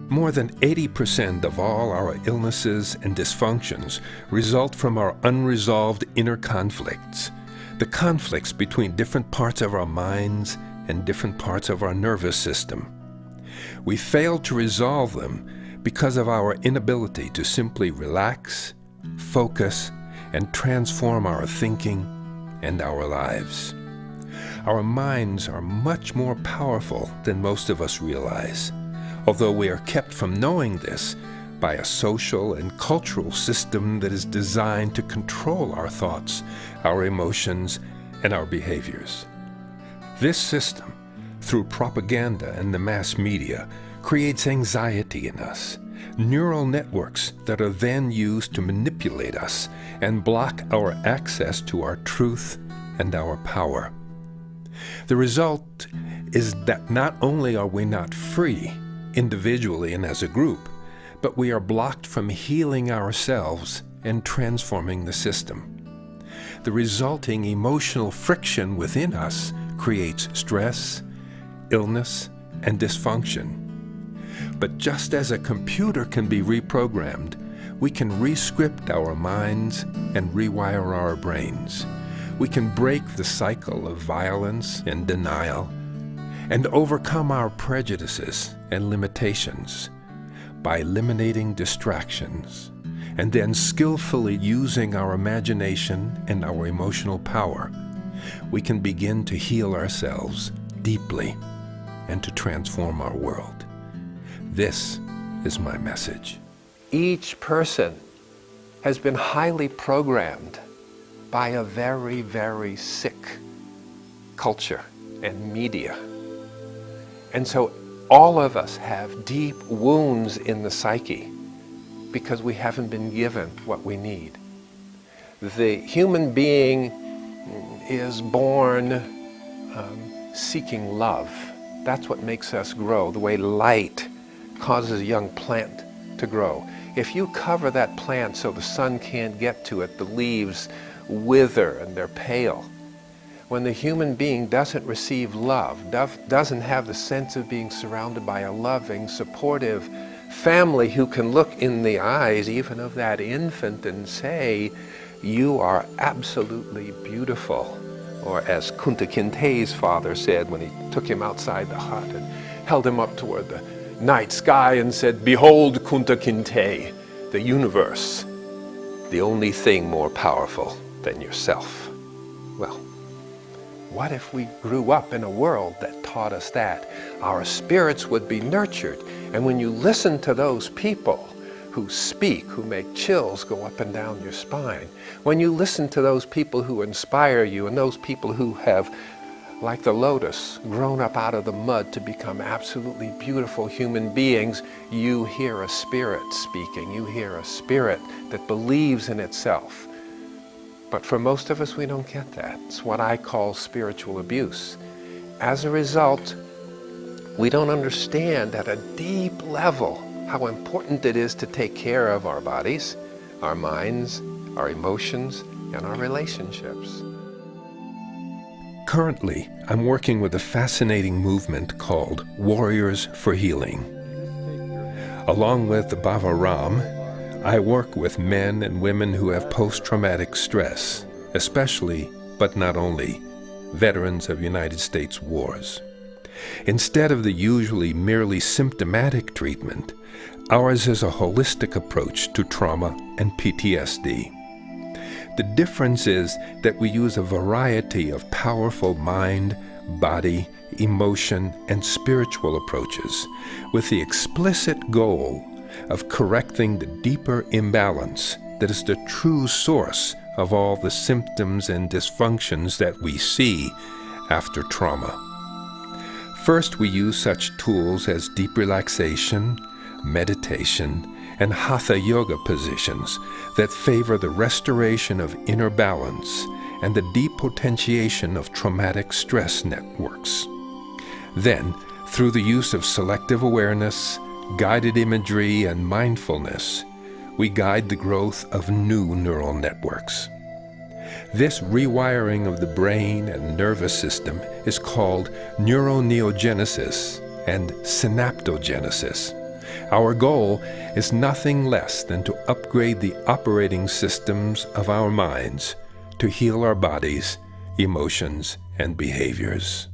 More than 80% of all our illnesses and dysfunctions result from our unresolved inner conflicts, the conflicts between different parts of our minds and different parts of our nervous system. We fail to resolve them because of our inability to simply relax, focus, and transform our thinking and our lives. Our minds are much more powerful than most of us realize, although we are kept from knowing this by a social and cultural system that is designed to control our thoughts, our emotions, and our behaviors. This system, through propaganda and the mass media, creates anxiety in us, neural networks that are then used to manipulate us and block our access to our truth and our power. The result is that not only are we not free, individually and as a group, but we are blocked from healing ourselves and transforming the system. The resulting emotional friction within us creates stress, illness, and dysfunction. But just as a computer can be reprogrammed, we can re-script our minds and rewire our brains. We can break the cycle of violence and denial and overcome our prejudices and limitations by eliminating distractions and then skillfully using our imagination and our emotional power. We can begin to heal ourselves deeply and to transform our world. This is my message. Each person has been highly programmed by a very, very sick culture and media. And so all of us have deep wounds in the psyche because we haven't been given what we need. The human being is born seeking love. That's what makes us grow, the way light causes a young plant to grow. If you cover that plant so the sun can't get to it, the leaves wither and they're pale. When the human being doesn't receive love, doesn't have the sense of being surrounded by a loving, supportive family who can look in the eyes even of that infant and say, "You are absolutely beautiful." Or as Kunta Kinte's father said when he took him outside the hut and held him up toward the night sky and said, "Behold, Kunta Kinte, the universe, the only thing more powerful than yourself." Well, what if we grew up in a world that taught us that? Our spirits would be nurtured. And when you listen to those people who speak, who make chills go up and down your spine, when you listen to those people who inspire you and those people who have, like the lotus, grown up out of the mud to become absolutely beautiful human beings, you hear a spirit speaking. You hear a spirit that believes in itself. But for most of us, we don't get that. It's what I call spiritual abuse. As a result, we don't understand at a deep level how important it is to take care of our bodies, our minds, our emotions, and our relationships. Currently, I'm working with a fascinating movement called Warriors for Healing. Along with Bhava Ram, I work with men and women who have post-traumatic stress, especially, but not only, veterans of United States wars. Instead of the usually merely symptomatic treatment, ours is a holistic approach to trauma and PTSD. The difference is that we use a variety of powerful mind, body, emotion, and spiritual approaches with the explicit goal of correcting the deeper imbalance that is the true source of all the symptoms and dysfunctions that we see after trauma. First, we use such tools as deep relaxation, meditation, and hatha yoga positions that favor the restoration of inner balance and the depotentiation of traumatic stress networks. Then, through the use of selective awareness, guided imagery, and mindfulness, we guide the growth of new neural networks. This rewiring of the brain and nervous system is called neuroneogenesis and synaptogenesis, Our goal is nothing less than to upgrade the operating systems of our minds to heal our bodies, emotions, and behaviors.